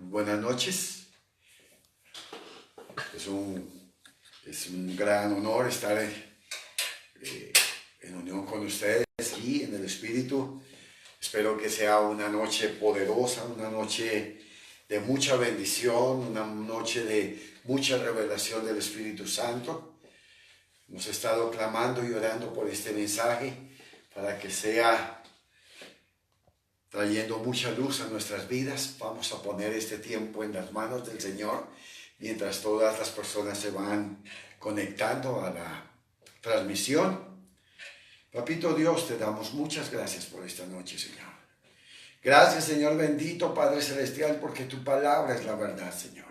Buenas noches. Es un gran honor estar en unión con ustedes aquí en el Espíritu. Espero que sea una noche poderosa, una noche de mucha bendición, una noche de mucha revelación del Espíritu Santo. Hemos estado clamando y orando por este mensaje para que sea trayendo mucha luz a nuestras vidas. Vamos a poner este tiempo en las manos del Señor mientras todas las personas se van conectando a la transmisión. Papito Dios, te damos muchas gracias por esta noche, Señor. Gracias, Señor bendito, Padre Celestial, porque tu palabra es la verdad, Señor.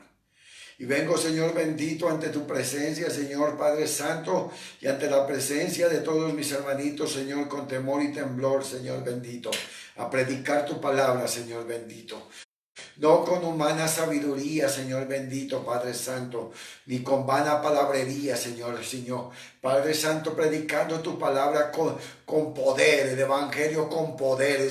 Y vengo, Señor bendito, ante tu presencia, Señor Padre Santo, y ante la presencia de todos mis hermanitos, Señor, con temor y temblor, Señor bendito, a predicar tu palabra, Señor bendito. No con humana sabiduría, Señor bendito, Padre Santo, ni con vana palabrería, Señor. Padre Santo, predicando tu palabra con poder, el evangelio con poder,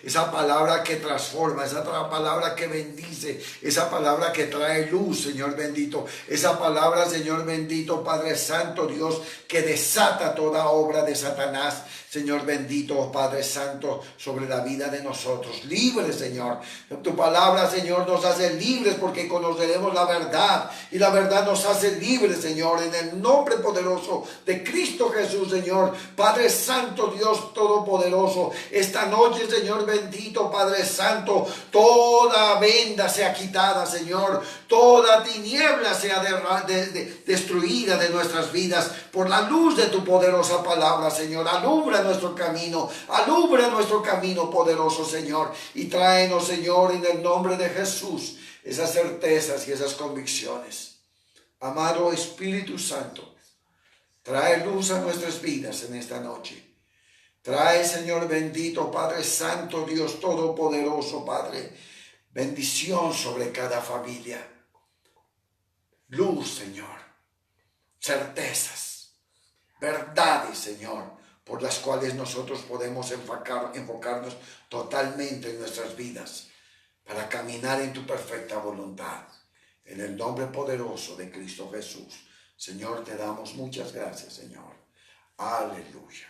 esa palabra que transforma, esa palabra que bendice, esa palabra que trae luz, Señor bendito, esa palabra, Señor bendito, Padre Santo, Dios, que desata toda obra de Satanás, Señor bendito, Padre Santo, sobre la vida de nosotros. Libre, Señor. Tu palabra, Señor, nos hace libres porque conoceremos la verdad. Y la verdad nos hace libres, Señor, en el nombre poderoso de Cristo Jesús, Señor. Padre Santo, Dios Todopoderoso, esta noche, Señor bendito, Padre Santo, toda venda sea quitada, Señor. Toda tiniebla sea destruida de nuestras vidas por la luz de tu poderosa palabra, Señor. Alumbra nuestro camino poderoso, Señor, y tráenos, Señor, en el nombre de Jesús, esas certezas y esas convicciones. Amado Espíritu Santo, trae luz a nuestras vidas en esta noche. Trae, Señor bendito, Padre Santo, Dios Todopoderoso, Padre, bendición sobre cada familia. Luz, Señor, certezas, verdades, Señor, por las cuales nosotros podemos enfocarnos totalmente en nuestras vidas para caminar en tu perfecta voluntad. En el nombre poderoso de Cristo Jesús, Señor, te damos muchas gracias, Señor. Aleluya,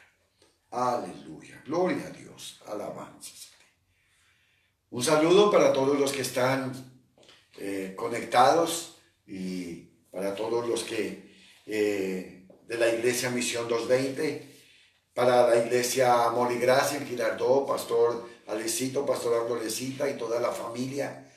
aleluya, gloria a Dios, alabanzas a ti. Un saludo para todos los que están conectados y para todos los que de la Iglesia Misión 220, para la Iglesia Amor y Gracia en Girardot, Pastor Alecito, Pastor Florecita y toda la familia,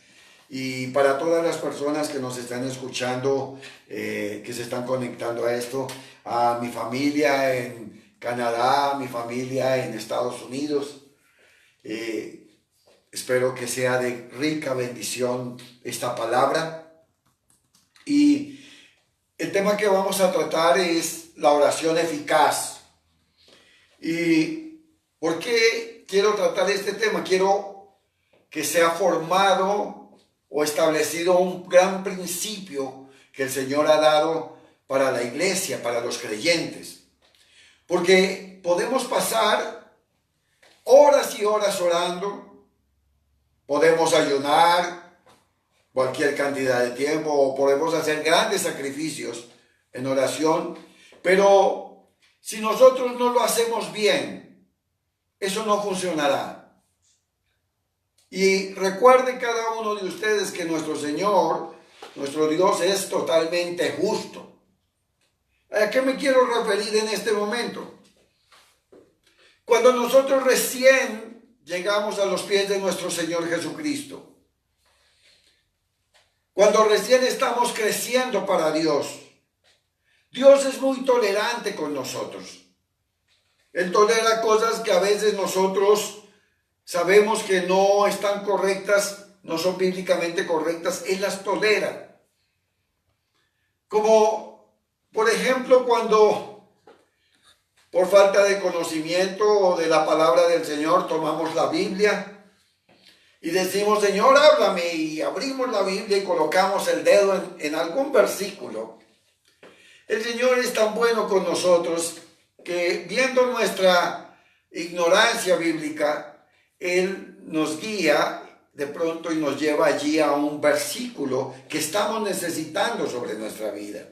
y para todas las personas que nos están escuchando, que se están conectando a esto, a mi familia en Canadá, a mi familia en Estados Unidos. Espero que sea de rica bendición esta palabra. Y el tema que vamos a tratar es la oración eficaz. ¿Y por qué quiero tratar este tema? Quiero que sea formado o establecido un gran principio que el Señor ha dado para la iglesia, para los creyentes. Porque podemos pasar horas y horas orando, podemos ayunar cualquier cantidad de tiempo, o podemos hacer grandes sacrificios en oración, pero si nosotros no lo hacemos bien, eso no funcionará. Y recuerden cada uno de ustedes que nuestro Señor, nuestro Dios, es totalmente justo. ¿A qué me quiero referir en este momento? Cuando nosotros recién llegamos a los pies de nuestro Señor Jesucristo, cuando recién estamos creciendo para Dios, Dios es muy tolerante con nosotros. Él tolera cosas que a veces nosotros sabemos que no están correctas, no son bíblicamente correctas. Él las tolera. Como, por ejemplo, cuando por falta de conocimiento de la palabra del Señor tomamos la Biblia y decimos, Señor, háblame, y abrimos la Biblia y colocamos el dedo en algún versículo. El Señor es tan bueno con nosotros que, viendo nuestra ignorancia bíblica, Él nos guía de pronto y nos lleva allí a un versículo que estamos necesitando sobre nuestra vida.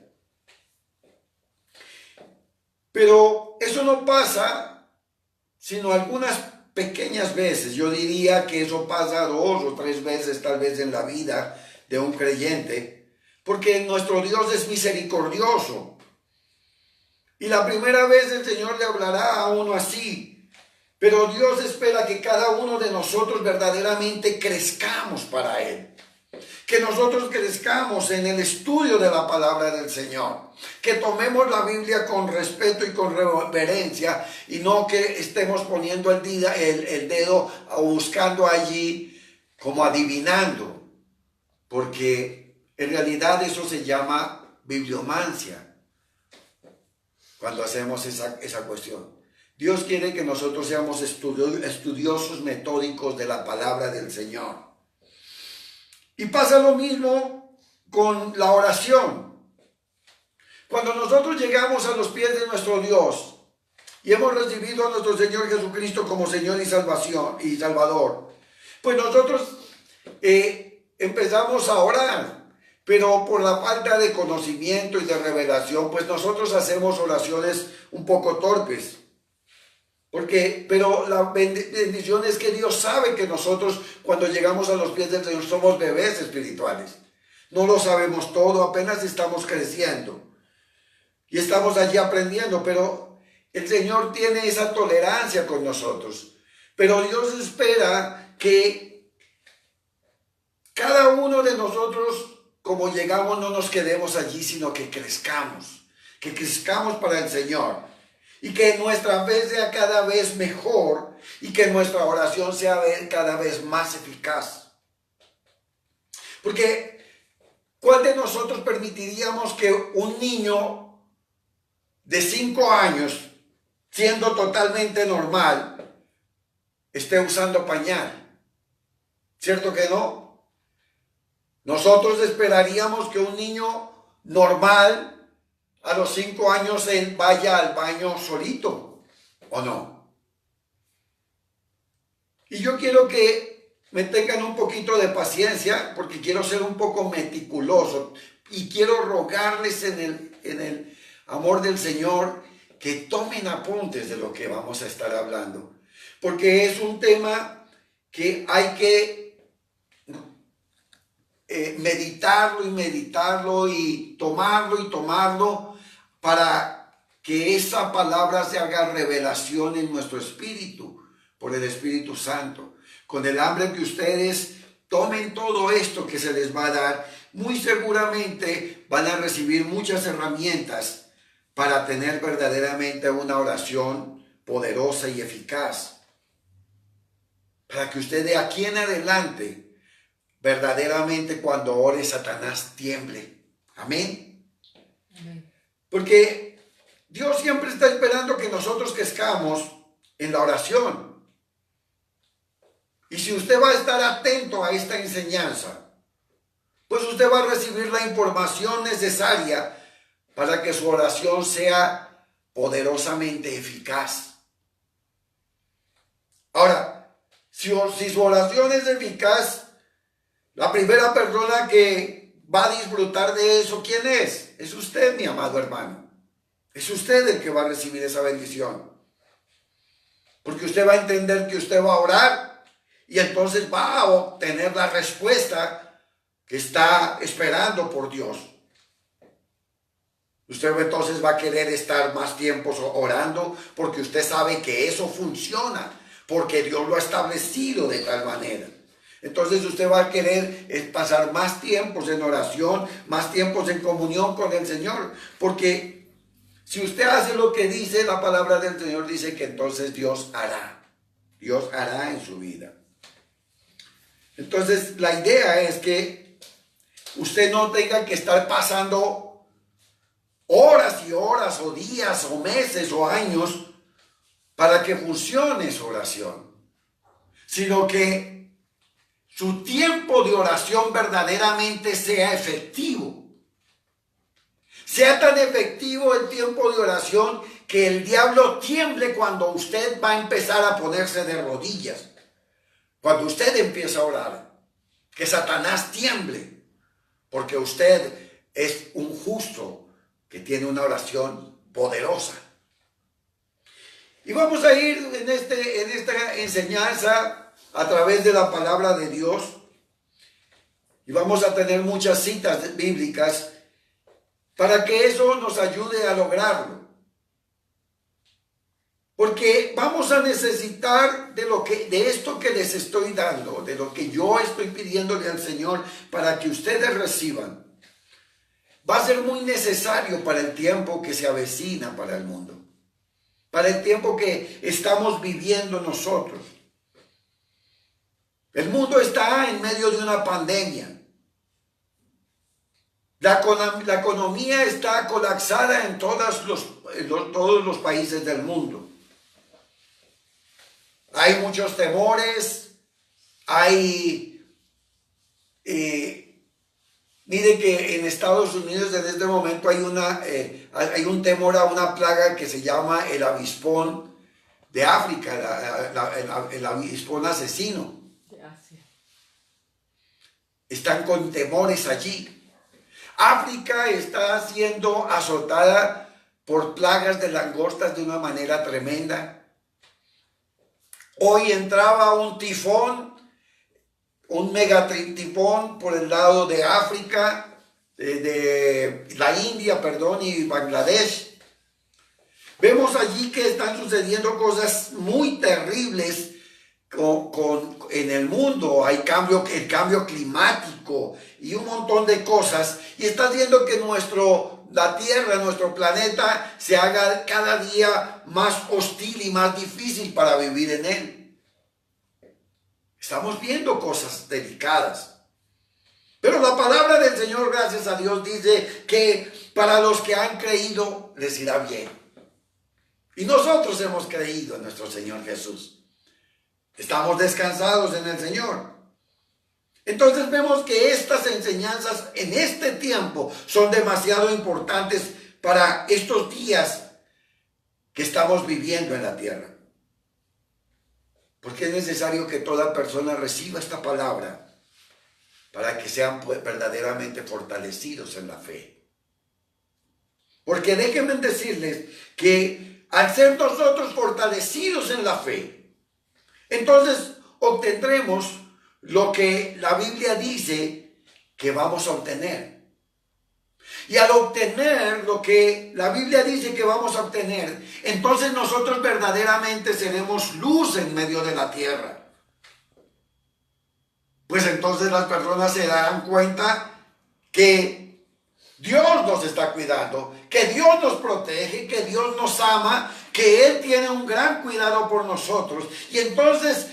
Pero eso no pasa sino algunas pequeñas veces. Yo diría que eso pasa 2 o 3 veces tal vez en la vida de un creyente, porque nuestro Dios es misericordioso. Y la primera vez el Señor le hablará a uno así, pero Dios espera que cada uno de nosotros verdaderamente crezcamos para Él. Que nosotros crezcamos en el estudio de la palabra del Señor. Que tomemos la Biblia con respeto y con reverencia y no que estemos poniendo el dedo o buscando allí como adivinando. Porque en realidad eso se llama bibliomancia cuando hacemos esa cuestión. Dios quiere que nosotros seamos estudiosos metódicos de la palabra del Señor. Y pasa lo mismo con la oración. Cuando nosotros llegamos a los pies de nuestro Dios y hemos recibido a nuestro Señor Jesucristo como Señor y Salvador, pues nosotros empezamos a orar, pero por la falta de conocimiento y de revelación, pues nosotros hacemos oraciones un poco torpes. Pero la bendición es que Dios sabe que nosotros cuando llegamos a los pies del Señor somos bebés espirituales. No lo sabemos todo, apenas estamos creciendo. Y estamos allí aprendiendo, pero el Señor tiene esa tolerancia con nosotros. Pero Dios espera que cada uno de nosotros, como llegamos, no nos quedemos allí, sino que crezcamos para el Señor. Y que nuestra fe sea cada vez mejor y que nuestra oración sea cada vez más eficaz. Porque, ¿cuál de nosotros permitiríamos que un niño de 5 años, siendo totalmente normal, esté usando pañal? ¿Cierto que no? Nosotros esperaríamos que un niño normal a los 5 años él vaya al baño solito, ¿o no? Y yo quiero que me tengan un poquito de paciencia, porque quiero ser un poco meticuloso y quiero rogarles en el amor del Señor que tomen apuntes de lo que vamos a estar hablando, porque es un tema que hay que meditarlo y tomarlo para que esa palabra se haga revelación en nuestro espíritu por el Espíritu Santo. Con el hambre que ustedes tomen todo esto que se les va a dar, muy seguramente van a recibir muchas herramientas para tener verdaderamente una oración poderosa y eficaz. Para que usted de aquí en adelante, verdaderamente cuando ore, Satanás tiemble. Amén. Amén. Porque Dios siempre está esperando que nosotros crezcamos en la oración. Y si usted va a estar atento a esta enseñanza, pues usted va a recibir la información necesaria para que su oración sea poderosamente eficaz. Ahora, si su oración es eficaz, la primera persona que va a disfrutar de eso, ¿quién es? Es usted, mi amado hermano. Es usted el que va a recibir esa bendición. Porque usted va a entender que usted va a orar y entonces va a obtener la respuesta que está esperando por Dios. Usted entonces va a querer estar más tiempos orando porque usted sabe que eso funciona, porque Dios lo ha establecido de tal manera. Entonces usted va a querer pasar más tiempos en oración, más tiempos en comunión con el Señor. Porque si usted hace lo que dice la palabra del Señor, dice que entonces Dios hará. Dios hará en su vida. Entonces la idea es que usted no tenga que estar pasando horas y horas o días o meses o años para que funcione su oración. Sino que su tiempo de oración verdaderamente sea efectivo. Sea tan efectivo el tiempo de oración que el diablo tiemble cuando usted va a empezar a ponerse de rodillas. Cuando usted empieza a orar. que Satanás tiemble, porque usted es un justo que tiene una oración poderosa. Y vamos a ir en esta enseñanza a través de la palabra de Dios. Y vamos a tener muchas citas bíblicas para que eso nos ayude a lograrlo. Porque vamos a necesitar de esto que les estoy dando, de lo que yo estoy pidiéndole al Señor para que ustedes reciban. Va a ser muy necesario para el tiempo que se avecina para el mundo, para el tiempo que estamos viviendo nosotros. El mundo está en medio de una pandemia. La economía está colapsada en todos los países del mundo. Hay muchos temores, mire que en Estados Unidos en este momento hay un temor a una plaga que se llama el avispón de África, el avispón asesino. Están con temores allí. África está siendo azotada por plagas de langostas de una manera tremenda. Hoy entraba un tifón, un megatifón por el lado de África, de la India, y Bangladesh. Vemos allí que están sucediendo cosas muy terribles en el mundo. Hay el cambio climático y un montón de cosas. Y está haciendo que la Tierra, nuestro planeta, se haga cada día más hostil y más difícil para vivir en él. Estamos viendo cosas delicadas. Pero la palabra del Señor, gracias a Dios, dice que para los que han creído les irá bien. Y nosotros hemos creído en nuestro Señor Jesús. Estamos descansados en el Señor. Entonces vemos que estas enseñanzas en este tiempo son demasiado importantes para estos días que estamos viviendo en la tierra. Porque es necesario que toda persona reciba esta palabra para que sean verdaderamente fortalecidos en la fe. Porque déjenme decirles que al ser nosotros fortalecidos en la fe, entonces obtendremos lo que la Biblia dice que vamos a obtener. Y al obtener lo que la Biblia dice que vamos a obtener, entonces nosotros verdaderamente seremos luz en medio de la tierra. Pues entonces las personas se darán cuenta que Dios nos está cuidando, que Dios nos protege, que Dios nos ama, que Él tiene un gran cuidado por nosotros. Y entonces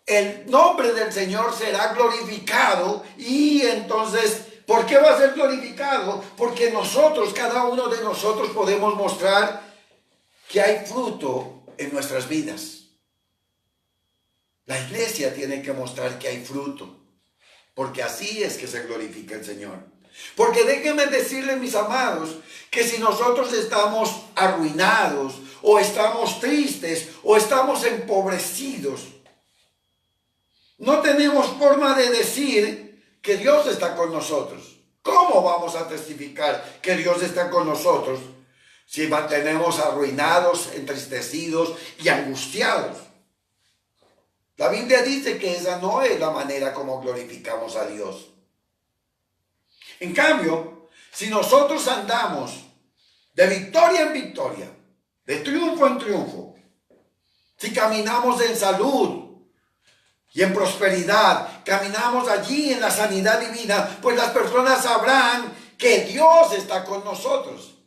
el nombre del Señor será glorificado. Y entonces, ¿por qué va a ser glorificado? Porque nosotros, cada uno de nosotros, podemos mostrar que hay fruto en nuestras vidas. La iglesia tiene que mostrar que hay fruto, porque así es que se glorifica el Señor. Porque déjenme decirles, mis amados, que si nosotros estamos arruinados, o estamos tristes, o estamos empobrecidos, no tenemos forma de decir que Dios está con nosotros. ¿Cómo vamos a testificar que Dios está con nosotros si mantenemos arruinados, entristecidos y angustiados? La Biblia dice que esa no es la manera como glorificamos a Dios. En cambio, si nosotros andamos de victoria en victoria, de triunfo en triunfo, si caminamos en salud y en prosperidad, caminamos allí en la sanidad divina, pues las personas sabrán que Dios está con nosotros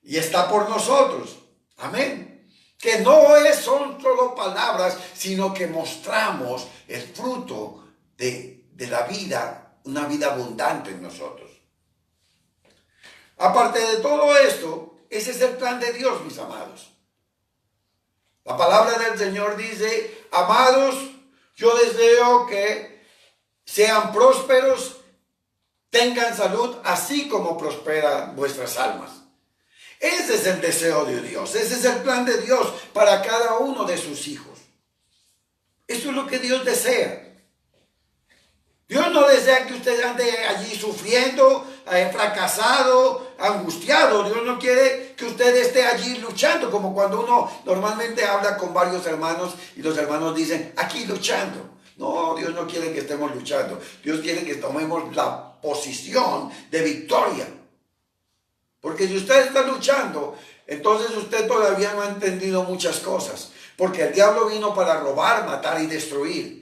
y está por nosotros. Amén. Que no son solo palabras, sino que mostramos el fruto de la vida, una vida abundante en nosotros. Aparte de todo esto, ese es el plan de Dios, mis amados. La palabra del Señor dice: amados, yo deseo que sean prósperos, tengan salud, así como prosperan vuestras almas. Ese es el deseo de Dios, ese es el plan de Dios para cada uno de sus hijos. Eso es lo que Dios desea. Dios no desea que usted ande allí sufriendo, fracasado, angustiado. Dios no quiere que usted esté allí luchando, como cuando uno normalmente habla con varios hermanos y los hermanos dicen, aquí luchando. No, Dios no quiere que estemos luchando. Dios quiere que tomemos la posición de victoria. Porque si usted está luchando, entonces usted todavía no ha entendido muchas cosas. Porque el diablo vino para robar, matar y destruir.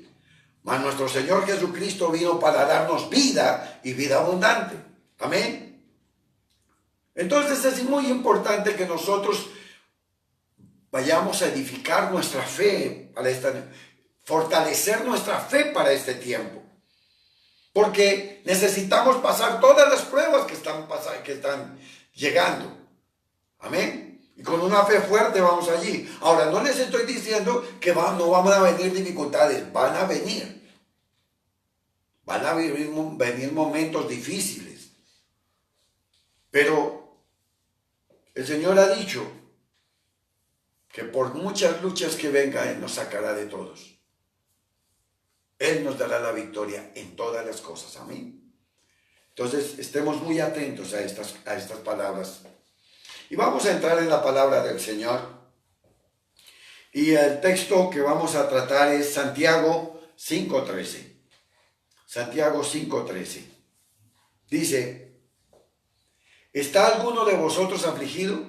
Mas nuestro Señor Jesucristo vino para darnos vida y vida abundante. Amén. Entonces es muy importante que nosotros vayamos a edificar nuestra fe, fortalecer nuestra fe para este tiempo. Porque necesitamos pasar todas las pruebas que están llegando. Amén. Y con una fe fuerte vamos allí. Ahora, no les estoy diciendo que no van a venir dificultades, van a venir. Van a venir momentos difíciles. Pero el Señor ha dicho que por muchas luchas que vengan, Él nos sacará de todos. Él nos dará la victoria en todas las cosas. Amén. Entonces, estemos muy atentos a estas palabras. Y vamos a entrar en la palabra del Señor. Y el texto que vamos a tratar es Santiago 5:13. Santiago 5:13. Dice, ¿está alguno de vosotros afligido?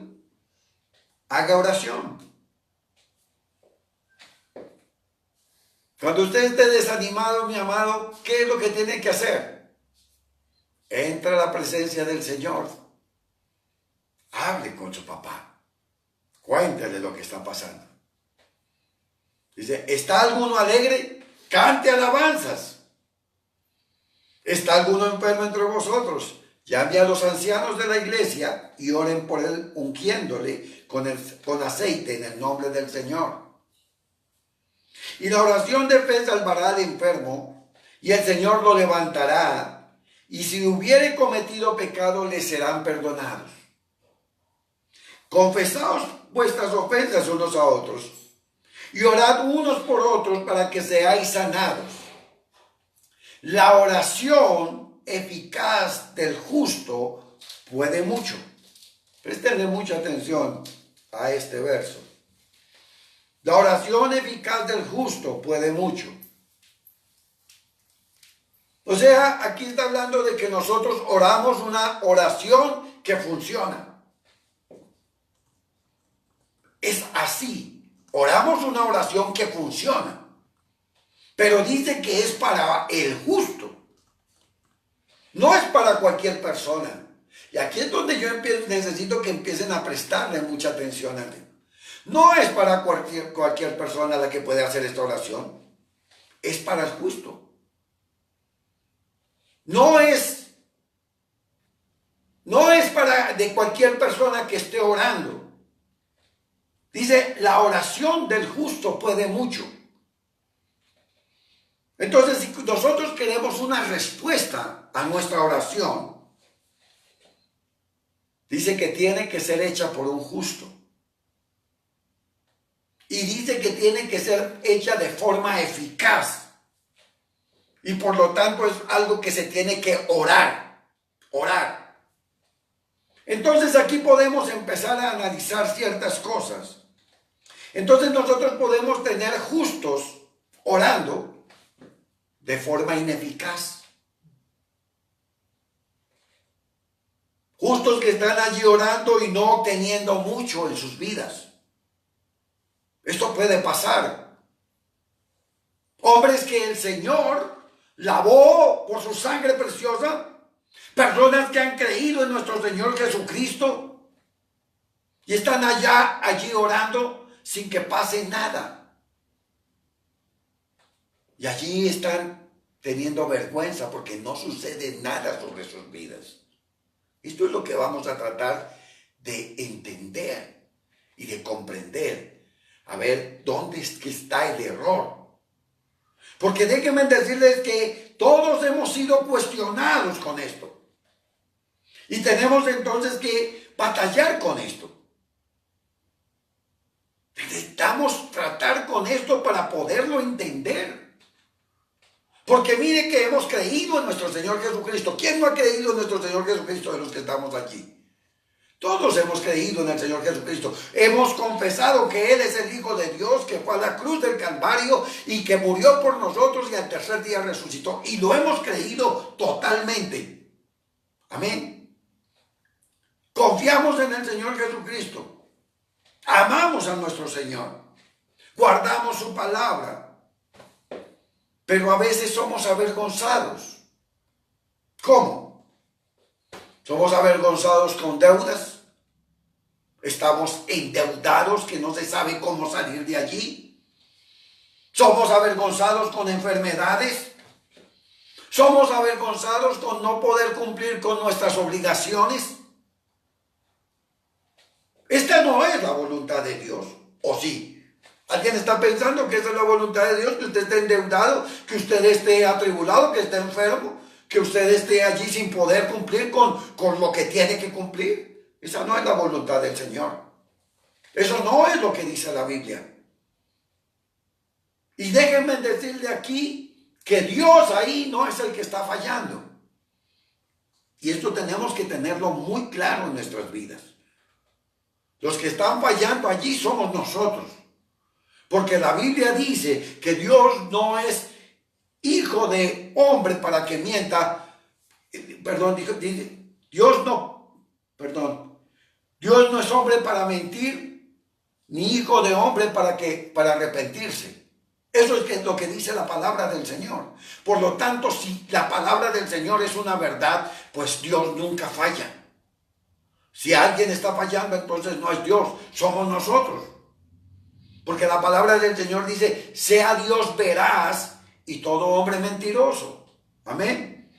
Haga oración. Cuando usted esté desanimado, mi amado, ¿qué es lo que tiene que hacer? Entra a la presencia del Señor. Hable con su papá. Cuéntele lo que está pasando. Dice, ¿está alguno alegre? Cante alabanzas. ¿Está alguno enfermo entre vosotros? Llame a los ancianos de la iglesia y oren por él, ungiéndole con aceite en el nombre del Señor. Y la oración de fe salvará al enfermo, y el Señor lo levantará, y si hubiere cometido pecado, le serán perdonados. Confesaos vuestras ofensas unos a otros, y orad unos por otros para que seáis sanados. La oración eficaz del justo puede mucho. Prestenle mucha atención a este verso. La oración eficaz del justo puede mucho. O sea, aquí está hablando de que nosotros oramos una oración que funciona. Es así. Oramos una oración que funciona. Pero dice que es para el justo. No es para cualquier persona. Y aquí es donde yo necesito que empiecen a prestarle mucha atención a él. No es para cualquier persona la que puede hacer esta oración. Es para el justo. No es para de cualquier persona que esté orando. Dice, la oración del justo puede mucho. Entonces, si nosotros queremos una respuesta a nuestra oración, dice que tiene que ser hecha por un justo. Y dice que tiene que ser hecha de forma eficaz. Y por lo tanto es algo que se tiene que orar. Entonces aquí podemos empezar a analizar ciertas cosas. Entonces nosotros podemos tener justos orando de forma ineficaz. Justos que están allí orando y no obteniendo mucho en sus vidas. Esto puede pasar. Hombres que el Señor lavó por su sangre preciosa. Personas que han creído en nuestro Señor Jesucristo. Y están allí orando sin que pase nada. Y allí están teniendo vergüenza porque no sucede nada sobre sus vidas. Esto es lo que vamos a tratar de entender y de comprender. A ver, ¿dónde es que está el error? Porque déjenme decirles que todos hemos sido cuestionados con esto. Y tenemos entonces que batallar con esto. Necesitamos tratar con esto para poderlo entender. Porque mire que hemos creído en nuestro Señor Jesucristo. ¿Quién no ha creído en nuestro Señor Jesucristo de los que estamos aquí? Todos hemos creído en el Señor Jesucristo. Hemos confesado que Él es el Hijo de Dios, que fue a la cruz del Calvario y que murió por nosotros y al tercer día resucitó. Y lo hemos creído totalmente. Amén. Confiamos en el Señor Jesucristo. Amamos a nuestro Señor. Guardamos su palabra. Pero a veces somos avergonzados. ¿Cómo? ¿Somos avergonzados con deudas? ¿Estamos endeudados que no se sabe cómo salir de allí? ¿Somos avergonzados con enfermedades? ¿Somos avergonzados con no poder cumplir con nuestras obligaciones? Esta no es la voluntad de Dios, ¿o sí? ¿Alguien está pensando que esa es la voluntad de Dios? Que usted esté endeudado, que usted esté atribulado, que esté enfermo, que usted esté allí sin poder cumplir con lo que tiene que cumplir. Esa no es la voluntad del Señor. Eso no es lo que dice la Biblia. Y déjenme decirle aquí que Dios ahí no es el que está fallando. Y esto tenemos que tenerlo muy claro en nuestras vidas. Los que están fallando allí somos nosotros. Porque la Biblia dice que Dios no es hijo de hombre para que mienta. Perdón, dice, Dios no es hombre para mentir, ni hijo de hombre para arrepentirse. Eso es lo que dice la palabra del Señor. Por lo tanto, si la palabra del Señor es una verdad, pues Dios nunca falla. Si alguien está fallando, entonces no es Dios, somos nosotros. Porque la palabra del Señor dice, sea Dios veraz y todo hombre mentiroso. Amén.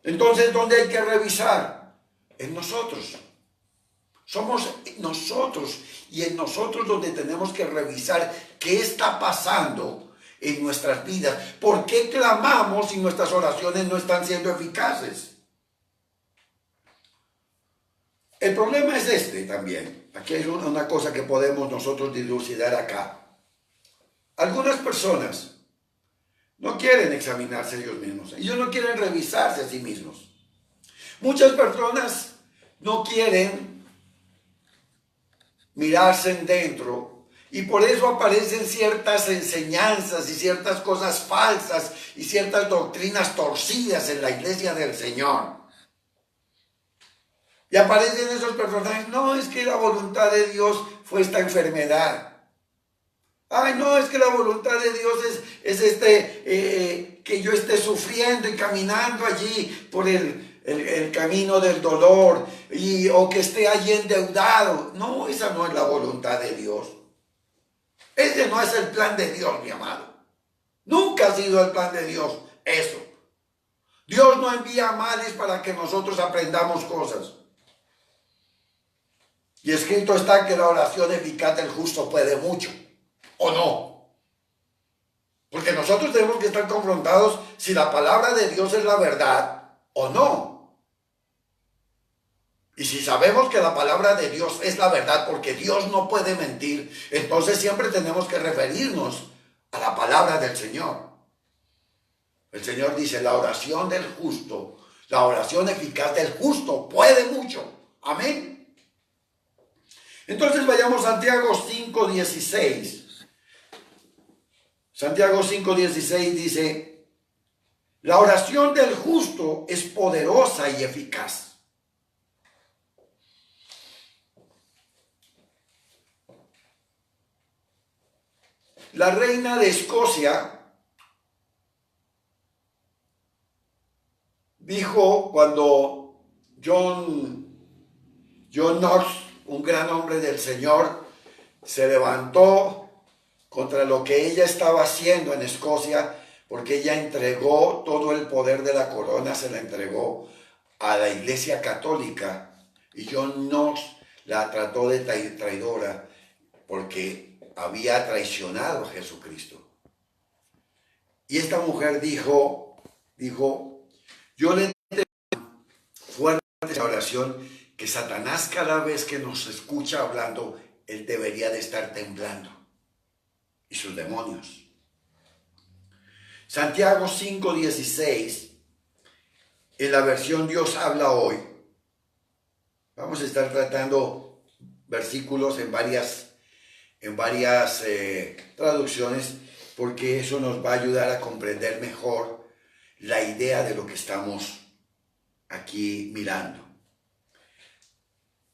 Entonces, ¿dónde hay que revisar? En nosotros. Somos nosotros, y en nosotros donde tenemos que revisar qué está pasando en nuestras vidas. ¿Por qué clamamos y nuestras oraciones no están siendo eficaces? El problema es este también. Aquí hay una cosa que podemos nosotros dilucidar acá. Algunas personas no quieren examinarse ellos mismos. Ellos no quieren revisarse a sí mismos. Muchas personas no quieren mirarse en dentro y por eso aparecen ciertas enseñanzas y ciertas cosas falsas y ciertas doctrinas torcidas en la iglesia del Señor. Y aparecen esos personajes, no, es que la voluntad de Dios fue esta enfermedad. Ay, no, es que la voluntad de Dios es que yo esté sufriendo y caminando allí por el camino del dolor o que esté allí endeudado. No, esa no es la voluntad de Dios. Ese no es el plan de Dios, mi amado. Nunca ha sido el plan de Dios eso. Dios no envía males para que nosotros aprendamos cosas. Y escrito está que la oración eficaz del justo puede mucho. ¿O no? Porque nosotros tenemos que estar confrontados si la palabra de Dios es la verdad o no. Y si sabemos que la palabra de Dios es la verdad, porque Dios no puede mentir, entonces siempre tenemos que referirnos a la palabra del Señor. El Señor dice, la oración del justo, la oración eficaz del justo puede mucho. Amén. Entonces vayamos a Santiago 5:16. Santiago 5:16 dice, la oración del justo es poderosa y eficaz. La reina de Escocia dijo cuando John Knox, un gran hombre del Señor, se levantó contra lo que ella estaba haciendo en Escocia, porque ella entregó todo el poder de la corona, se la entregó a la Iglesia Católica, y John Knox la trató de traidora porque había traicionado a Jesucristo. Y esta mujer dijo, yo le entrego fuerte la oración, que Satanás cada vez que nos escucha hablando, él debería de estar temblando. Y sus demonios. Santiago 5:16, en la versión Dios habla hoy. Vamos a estar tratando versículos en varias traducciones, porque eso nos va a ayudar a comprender mejor la idea de lo que estamos aquí mirando.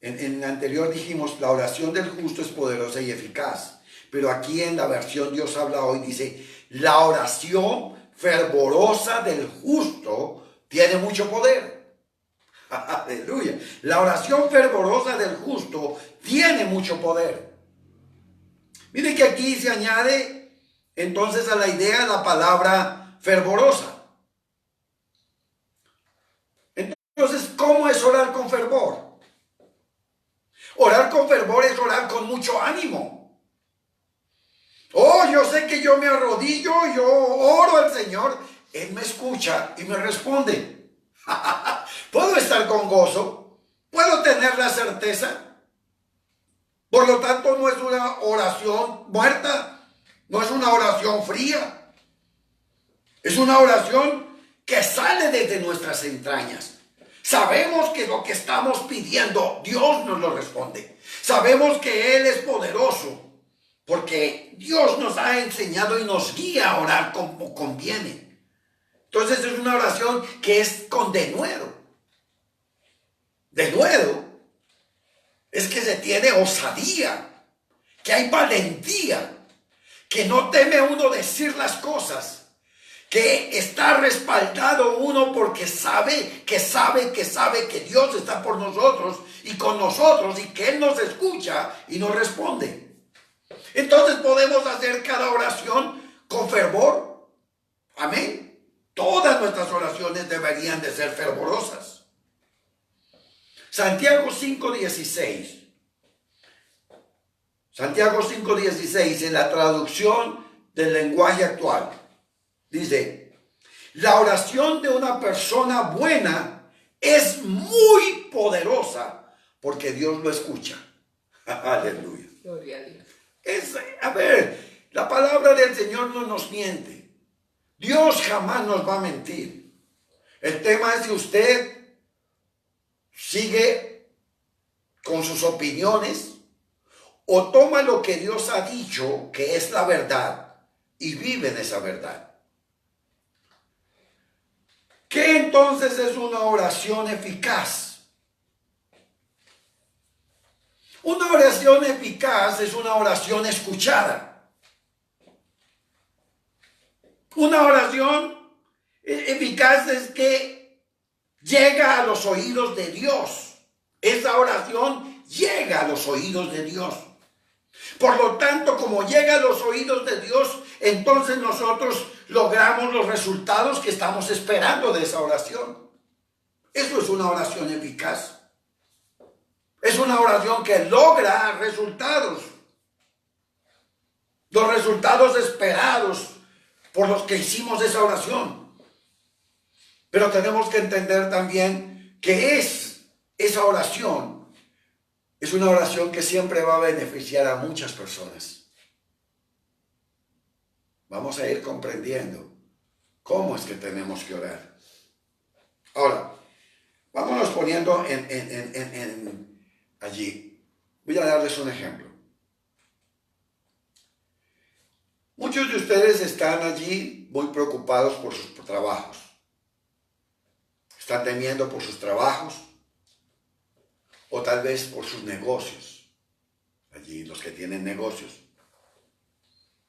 En el anterior dijimos, la oración del justo es poderosa y eficaz, pero aquí en la versión Dios habla hoy dice, la oración fervorosa del justo tiene mucho poder. Aleluya. La oración fervorosa del justo tiene mucho poder. Mire que aquí se añade entonces a la idea la palabra fervorosa. Entonces, ¿cómo es orar con fervor? Orar con fervor es orar con mucho ánimo. Oh, yo sé que yo me arrodillo, yo oro al Señor, Él me escucha y me responde. Puedo estar con gozo, puedo tener la certeza. Por lo tanto, no es una oración muerta, no es una oración fría. Es una oración que sale desde nuestras entrañas. Sabemos que lo que estamos pidiendo, Dios nos lo responde. Sabemos que Él es poderoso, porque Dios nos ha enseñado y nos guía a orar como conviene. Entonces es una oración que es con denuedo. Denuedo es que se tiene osadía, que hay valentía, que no teme uno decir las cosas, que está respaldado uno porque sabe que Dios está por nosotros y con nosotros y que Él nos escucha y nos responde. Entonces podemos hacer cada oración con fervor. Amén. Todas nuestras oraciones deberían de ser fervorosas. Santiago 5:16. Santiago 5:16 en la traducción del lenguaje actual. Dice, la oración de una persona buena es muy poderosa porque Dios lo escucha. Aleluya. Gloria a Dios. La palabra del Señor no nos miente. Dios jamás nos va a mentir. El tema es si usted sigue con sus opiniones o toma lo que Dios ha dicho, que es la verdad, y vive en esa verdad. ¿Qué entonces es una oración eficaz? Una oración eficaz es una oración escuchada. Una oración eficaz es que llega a los oídos de Dios. Esa oración llega a los oídos de Dios. Por lo tanto, como llega a los oídos de Dios, entonces nosotros logramos los resultados que estamos esperando de esa oración. Eso es una oración eficaz. Es una oración que logra resultados. Los resultados esperados por los que hicimos esa oración. Pero tenemos que entender también que esa oración es una oración que siempre va a beneficiar a muchas personas. Vamos a ir comprendiendo cómo es que tenemos que orar. Ahora, vámonos poniendo allí. Voy a darles un ejemplo. Muchos de ustedes están allí muy preocupados por sus trabajos. Están temiendo por sus trabajos o tal vez por sus negocios. Allí los que tienen negocios.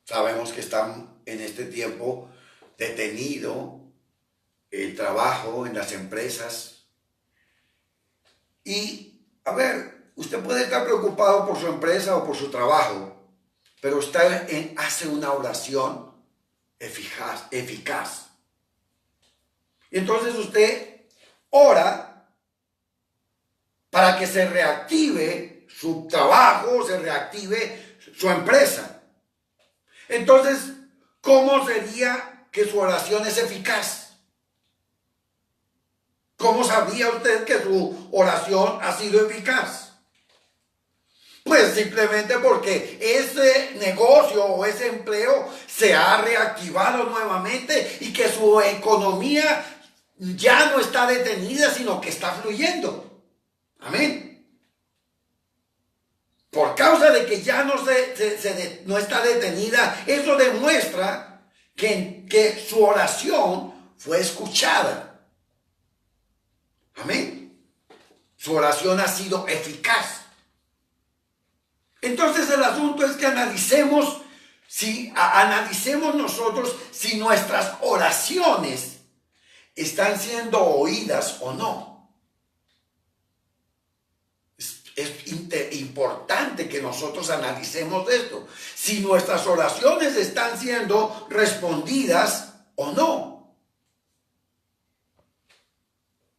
Sabemos que están en este tiempo detenido el trabajo en las empresas. Y, usted puede estar preocupado por su empresa o por su trabajo, pero usted hace una oración eficaz. Entonces usted ora para que se reactive su trabajo, se reactive su empresa. Entonces, ¿cómo sería que su oración es eficaz? ¿Cómo sabría usted que su oración ha sido eficaz? Pues es simplemente porque ese negocio o ese empleo se ha reactivado nuevamente y que su economía ya no está detenida, sino que está fluyendo. Amén. Por causa de que ya no está detenida, eso demuestra que su oración fue escuchada. Amén. Su oración ha sido eficaz. Entonces el asunto es que analicemos nosotros si nuestras oraciones están siendo oídas o no. Es importante que nosotros analicemos esto. Si nuestras oraciones están siendo respondidas o no.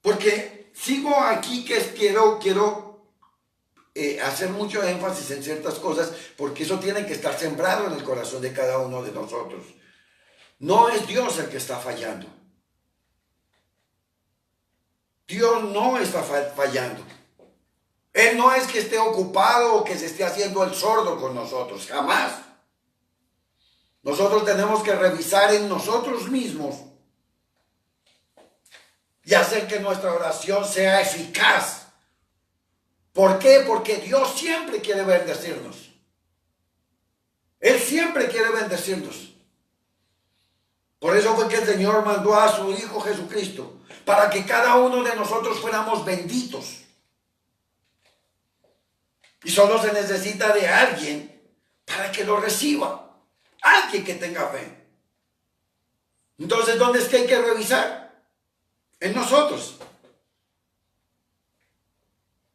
Porque sigo aquí que quiero hacer mucho énfasis en ciertas cosas, porque eso tiene que estar sembrado en el corazón de cada uno de nosotros. No es Dios el que está fallando. Dios no está fallando. Él no es que esté ocupado o que se esté haciendo el sordo con nosotros, jamás. Nosotros tenemos que revisar en nosotros mismos y hacer que nuestra oración sea eficaz. ¿Por qué? Porque Dios siempre quiere bendecirnos. Él siempre quiere bendecirnos. Por eso fue que el Señor mandó a su Hijo Jesucristo, para que cada uno de nosotros fuéramos benditos. Y solo se necesita de alguien para que lo reciba. Alguien que tenga fe. Entonces, ¿dónde es que hay que revisar? En nosotros.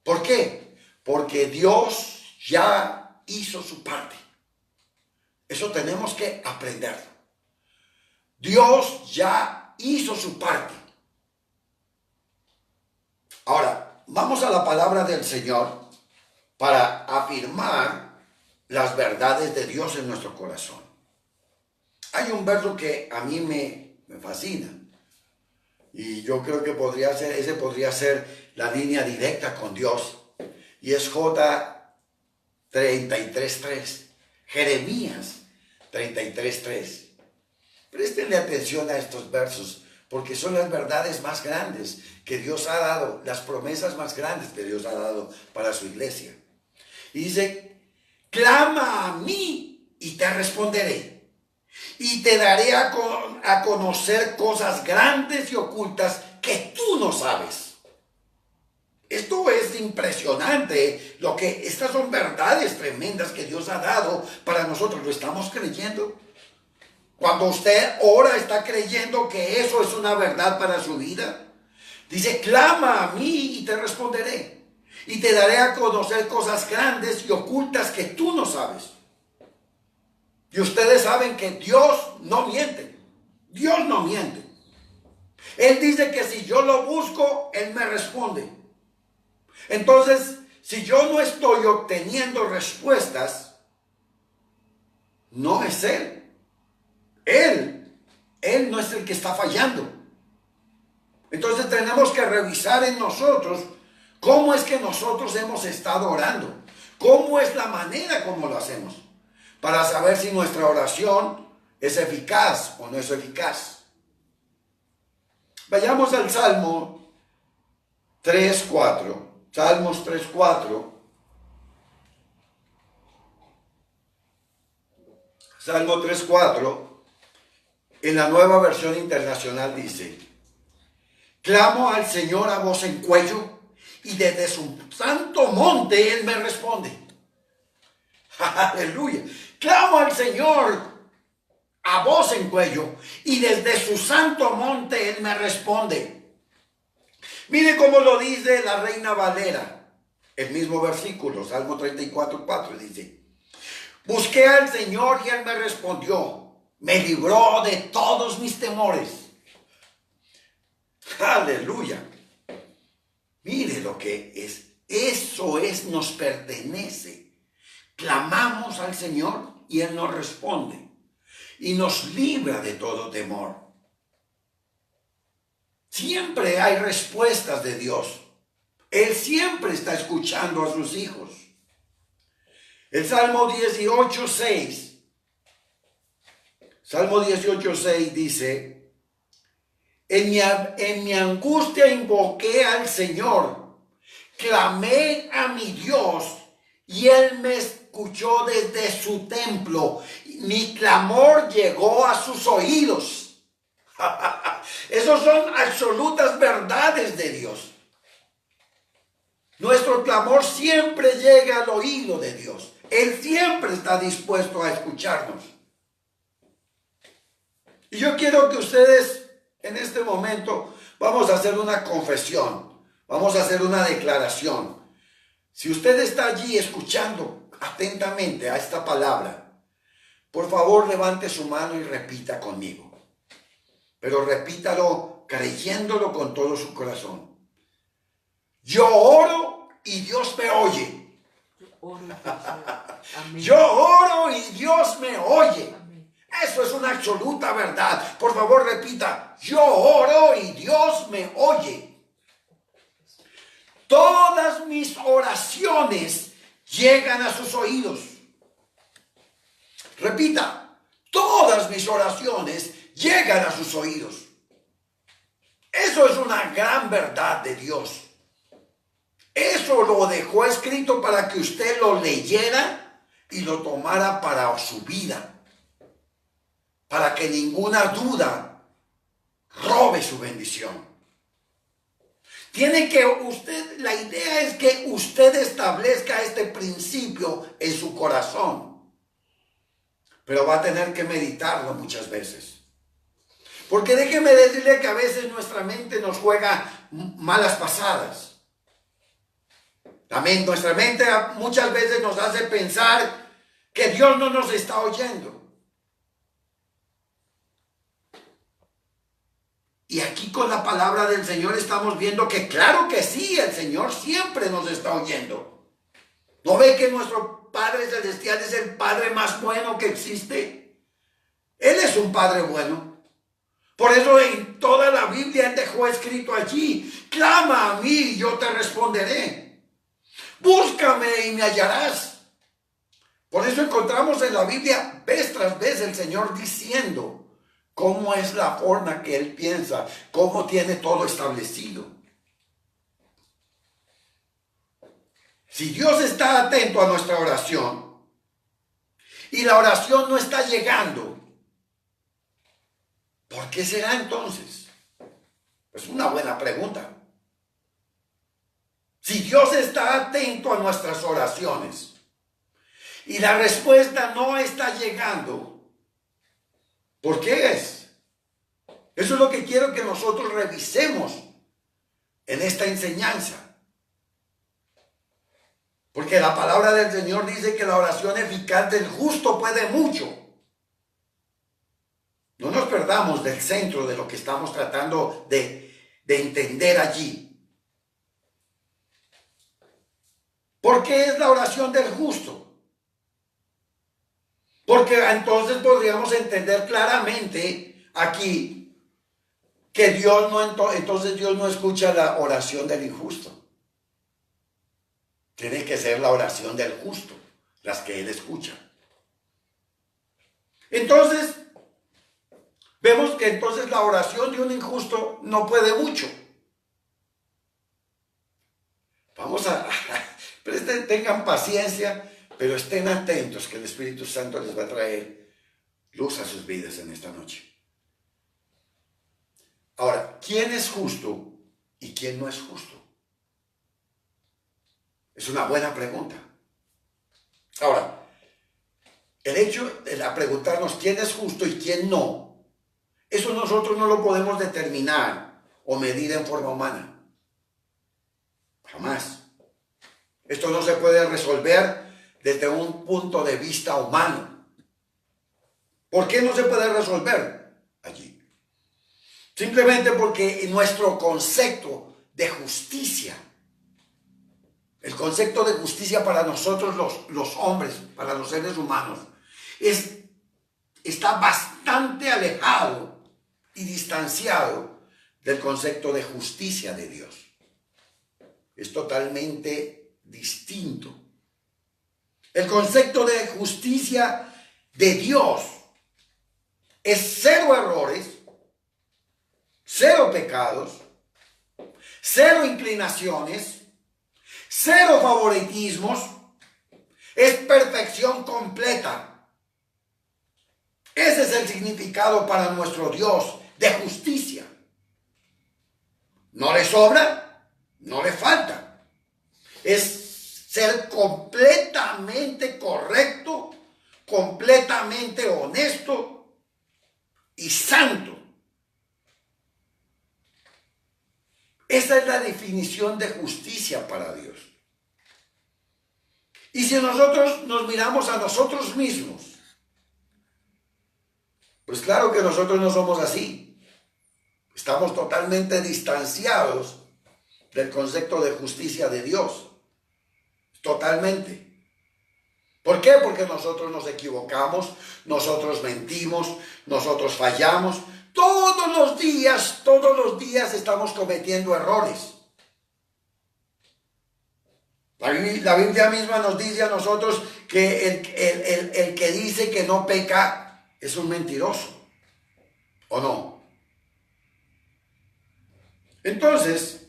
¿Por qué? Porque Dios ya hizo su parte. Eso tenemos que aprenderlo. Dios ya hizo su parte. Ahora, vamos a la palabra del Señor para afirmar las verdades de Dios en nuestro corazón. Hay un verso que a mí me fascina. Y yo creo que ese podría ser la línea directa con Dios. Y es J 33:3. Jeremías 33:3. Préstenle atención a estos versos, porque son las verdades más grandes que Dios ha dado, las promesas más grandes que Dios ha dado para su iglesia. Y dice, clama a mí y te responderé. Y te daré a conocer cosas grandes y ocultas que tú no sabes. Esto es impresionante. Estas son verdades tremendas que Dios ha dado para nosotros. ¿Lo estamos creyendo? Cuando usted ora, ¿está creyendo que eso es una verdad para su vida? Dice, clama a mí y te responderé. Y te daré a conocer cosas grandes y ocultas que tú no sabes. Y ustedes saben que Dios no miente. Dios no miente. Él dice que si yo lo busco, Él me responde. Entonces, si yo no estoy obteniendo respuestas, no es Él. Él no es el que está fallando. Entonces tenemos que revisar en nosotros cómo es que nosotros hemos estado orando. Cómo es la manera como lo hacemos. Para saber si nuestra oración es eficaz o no es eficaz. Vayamos al Salmo 3:4. Salmos 3:4. Salmo 3:4. En la Nueva Versión Internacional dice, clamo al Señor a voz en cuello y desde su santo monte Él me responde. Aleluya. Clamo al Señor a voz en cuello y desde su santo monte Él me responde. Mire cómo lo dice la Reina Valera, el mismo versículo, Salmo 34:4 dice, busqué al Señor y Él me respondió. Me libró de todos mis temores. Aleluya. Mire lo que es. Eso nos pertenece. Clamamos al Señor y Él nos responde. Y nos libra de todo temor. Siempre hay respuestas de Dios. Él siempre está escuchando a sus hijos. El Salmo 18:6. Salmo 18:6 dice: en mi angustia invoqué al Señor, clamé a mi Dios y Él me escuchó desde su templo. Mi clamor llegó a sus oídos. Esas son absolutas verdades de Dios. Nuestro clamor siempre llega al oído de Dios. Él siempre está dispuesto a escucharnos. Y yo quiero que ustedes en este momento vamos a hacer una confesión, vamos a hacer una declaración. Si usted está allí escuchando atentamente a esta palabra, por favor levante su mano y repita conmigo. Pero repítalo creyéndolo con todo su corazón. Yo oro y Dios me oye. Yo oro y Dios me oye. Eso es una absoluta verdad. Por favor, repita: yo oro y Dios me oye. Todas mis oraciones llegan a sus oídos. Repita: todas mis oraciones llegan a sus oídos. Eso es una gran verdad de Dios. Eso lo dejó escrito para que usted lo leyera y lo tomara para su vida. Para que ninguna duda robe su bendición. La idea es que usted establezca este principio en su corazón. Pero va a tener que meditarlo muchas veces. Porque déjeme decirle que a veces nuestra mente nos juega malas pasadas. También nuestra mente muchas veces nos hace pensar que Dios no nos está oyendo. Y aquí con la palabra del Señor estamos viendo que claro que sí, el Señor siempre nos está oyendo. ¿No ve que nuestro Padre Celestial es el Padre más bueno que existe? Él es un Padre bueno. Por eso en toda la Biblia Él dejó escrito allí: clama a mí y yo te responderé. Búscame y me hallarás. Por eso encontramos en la Biblia vez tras vez el Señor diciendo cómo es la forma que Él piensa, cómo tiene todo establecido. Si Dios está atento a nuestra oración y la oración no está llegando, ¿por qué será entonces? Es una buena pregunta. Si Dios está atento a nuestras oraciones y la respuesta no está llegando, ¿por qué es? Eso es lo que quiero que nosotros revisemos en esta enseñanza. Porque la palabra del Señor dice que la oración eficaz del justo puede mucho. No nos perdamos del centro de lo que estamos tratando de entender allí. ¿Por qué es la oración del justo? Porque entonces podríamos entender claramente aquí que entonces Dios no escucha la oración del injusto. Tiene que ser la oración del justo, las que Él escucha. Entonces, vemos que entonces la oración de un injusto no puede mucho. Tengan paciencia, pero estén atentos que el Espíritu Santo les va a traer luz a sus vidas en esta noche. Ahora, ¿quién es justo y quién no es justo? Es una buena pregunta. Ahora, el hecho de preguntarnos quién es justo y quién no, eso nosotros no lo podemos determinar o medir en forma humana. Jamás. Esto no se puede resolver desde un punto de vista humano. ¿Por qué no se puede resolver allí? Simplemente porque nuestro concepto de justicia, el concepto de justicia para nosotros los hombres, para los seres humanos, está bastante alejado y distanciado del concepto de justicia de Dios. Es totalmente distinto. El concepto de justicia de Dios es cero errores, cero pecados, cero inclinaciones, cero favoritismos, es perfección completa. Ese es el significado para nuestro Dios de justicia. No le sobra, no le falta. Es ser completamente correcto, completamente honesto y santo. Esa es la definición de justicia para Dios. Y si nosotros nos miramos a nosotros mismos, pues claro que nosotros no somos así. Estamos totalmente distanciados del concepto de justicia de Dios. Totalmente. ¿Por qué? Porque nosotros nos equivocamos, nosotros mentimos, nosotros fallamos. Todos los días estamos cometiendo errores. La Biblia misma nos dice a nosotros que el que dice que no peca es un mentiroso, ¿o no? Entonces,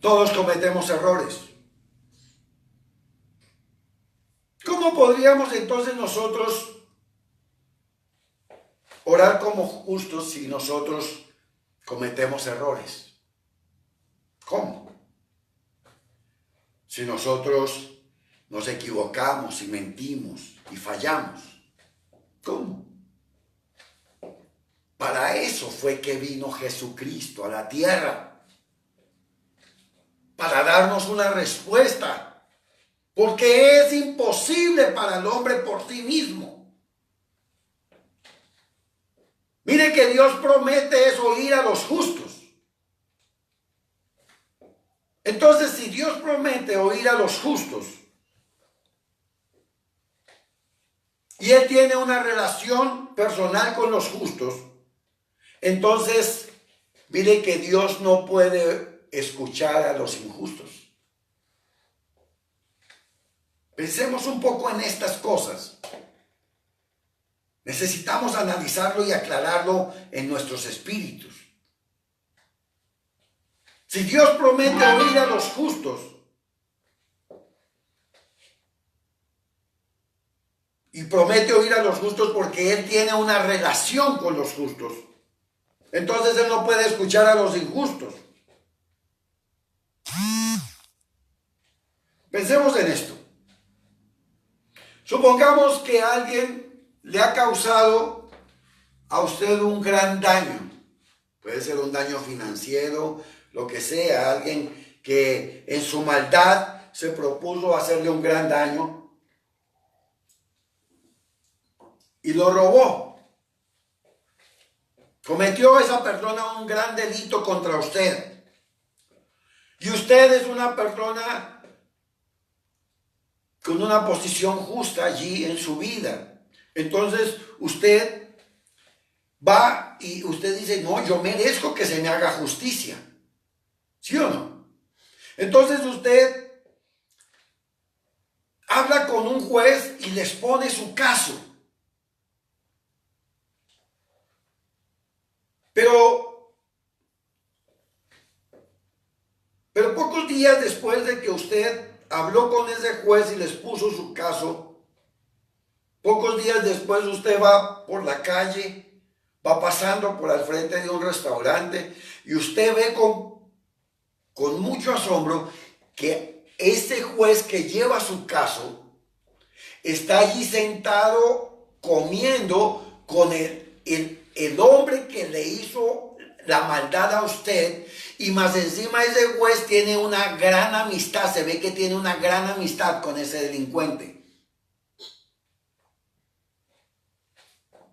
todos cometemos errores. ¿Cómo podríamos entonces nosotros orar como justos si nosotros cometemos errores? ¿Cómo? Si nosotros nos equivocamos y mentimos y fallamos. ¿Cómo? Para eso fue que vino Jesucristo a la tierra. Para darnos una respuesta. Porque es imposible para el hombre por sí mismo. Mire que Dios promete es oír a los justos. Entonces, si Dios promete oír a los justos y Él tiene una relación personal con los justos, entonces, mire que Dios no puede escuchar a los injustos. Pensemos un poco en estas cosas. Necesitamos analizarlo y aclararlo en nuestros espíritus. Si Dios promete oír a los justos y promete oír a los justos porque Él tiene una relación con los justos, entonces Él no puede escuchar a los injustos. Pensemos en esto. Supongamos que alguien le ha causado a usted un gran daño. Puede ser un daño financiero, lo que sea. Alguien que en su maldad se propuso hacerle un gran daño y lo robó. Cometió esa persona un gran delito contra usted. Y usted es una persona con una posición justa allí en su vida. Entonces usted va y usted dice, no, yo merezco que se me haga justicia. ¿Sí o no? Entonces usted habla con un juez y les pone su caso. Pero pocos días después de que usted habló con ese juez y les puso su caso, pocos días después usted va por la calle, va pasando por al frente de un restaurante y usted ve con mucho asombro que ese juez que lleva su caso está allí sentado comiendo con el hombre que le hizo la maldad a usted, y más encima ese juez tiene una gran amistad, se ve que tiene una gran amistad con ese delincuente.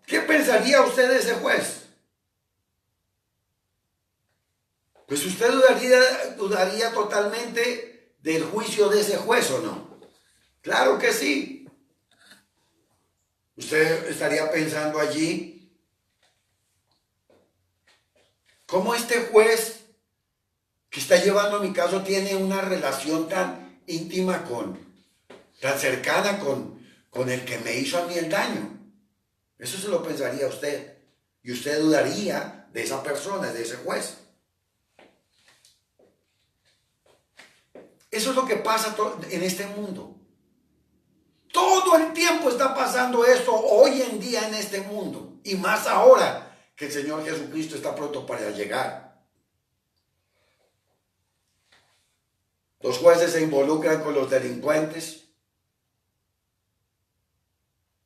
¿Qué pensaría usted de ese juez? Pues usted dudaría totalmente del juicio de ese juez, ¿o no? Claro que sí. Usted estaría pensando allí, ¿cómo este juez que está llevando mi caso tiene una relación tan íntima tan cercana con el que me hizo a mí el daño. Eso se lo pensaría usted. Y usted dudaría de esa persona, de ese juez. Eso es lo que pasa en este mundo. Todo el tiempo está pasando esto hoy en día en este mundo. Y más ahora que el Señor Jesucristo está pronto para llegar. Los jueces se involucran con los delincuentes.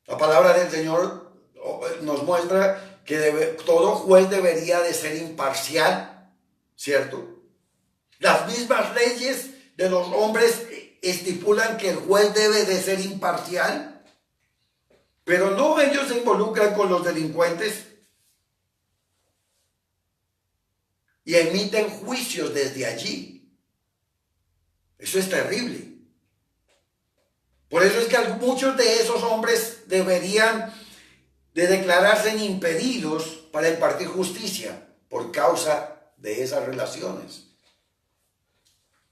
La palabra del Señor nos muestra que todo juez debería de ser imparcial, ¿cierto? Las mismas leyes de los hombres estipulan que el juez debe de ser imparcial, pero no, ellos se involucran con los delincuentes y emiten juicios desde allí. Eso es terrible. Por eso es que muchos de esos hombres deberían de declararse impedidos para impartir justicia por causa de esas relaciones.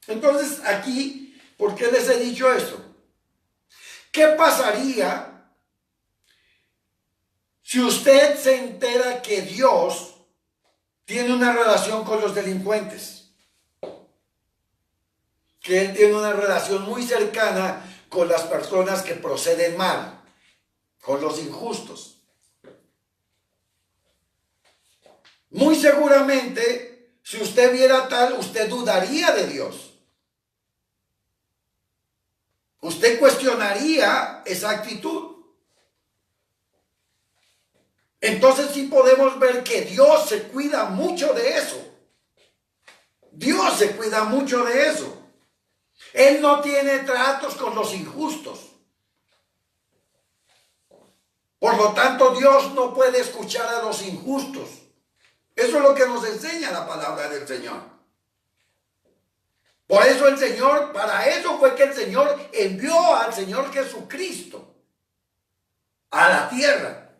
Entonces aquí, ¿por qué les he dicho esto? ¿Qué pasaría si usted se entera que Dios tiene una relación con los delincuentes? Que Él tiene una relación muy cercana con las personas que proceden mal, con los injustos. Muy seguramente, si usted viera tal, usted dudaría de Dios. Usted cuestionaría esa actitud. Entonces sí podemos ver que Dios se cuida mucho de eso. Dios se cuida mucho de eso. Él no tiene tratos con los injustos. Por lo tanto, Dios no puede escuchar a los injustos. Eso es lo que nos enseña la palabra del Señor. Por eso el Señor, para eso fue que el Señor envió al Señor Jesucristo a la tierra,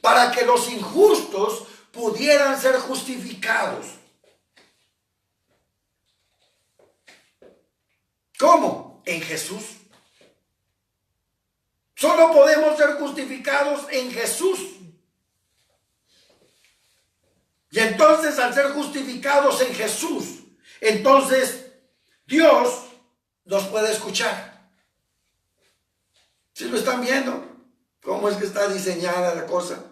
para que los injustos pudieran ser justificados. ¿Cómo? En Jesús. Solo podemos ser justificados en Jesús. Y entonces, al ser justificados en Jesús, entonces Dios nos puede escuchar. ¿Sí lo están viendo? ¿Cómo es que está diseñada la cosa?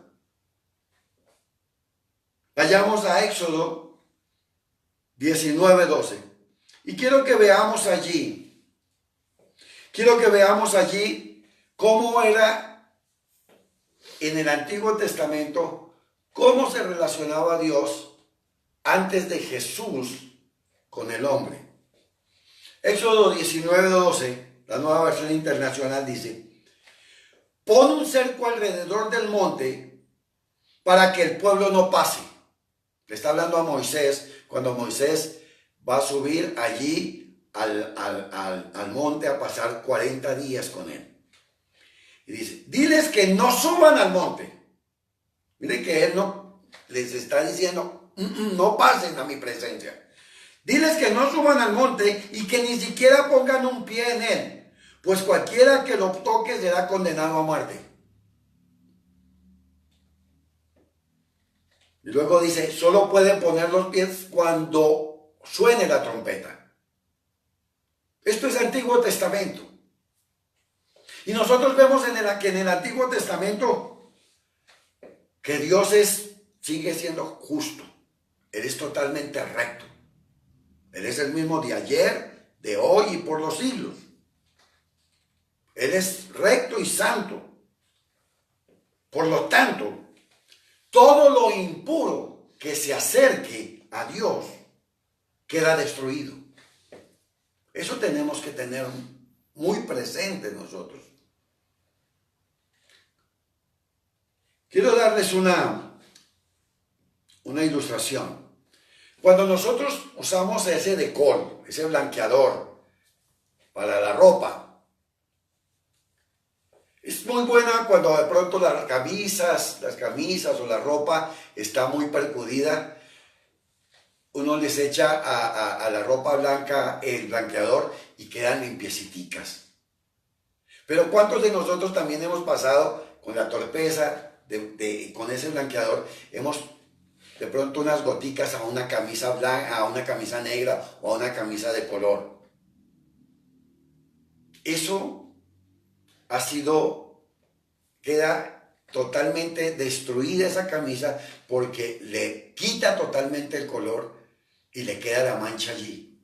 Vayamos a Éxodo 19:12. Y quiero que veamos allí cómo era en el Antiguo Testamento, cómo se relacionaba Dios antes de Jesús con el hombre. Éxodo 19:12, la Nueva Versión Internacional dice: pon un cerco alrededor del monte para que el pueblo no pase. Le está hablando a Moisés cuando Moisés va a subir allí al monte a pasar 40 días con él. Y dice: diles que no suban al monte. Miren que él no les está diciendo: no pasen a mi presencia. Diles que no suban al monte y que ni siquiera pongan un pie en él, pues cualquiera que lo toque será condenado a muerte. Y luego dice: solo pueden poner los pies cuando suene la trompeta. Esto es Antiguo Testamento. Y nosotros vemos que en el Antiguo Testamento que Dios sigue siendo justo. Él es totalmente recto. Él es el mismo de ayer, de hoy y por los siglos. Él es recto y santo. Por lo tanto, todo lo impuro que se acerque a Dios queda destruido. Eso tenemos que tener muy presente nosotros. Quiero darles una ilustración. Cuando nosotros usamos ese decol, ese blanqueador para la ropa, es muy buena cuando de pronto las camisas o la ropa está muy percudida. Uno les echa a la ropa blanca el blanqueador y quedan limpieciticas. Pero ¿cuántos de nosotros también hemos pasado con la torpeza, con ese blanqueador, hemos de pronto unas goticas a una camisa blanca, a una camisa negra o a una camisa de color? Eso ha sido, queda totalmente destruida esa camisa porque le quita totalmente el color y le queda la mancha allí,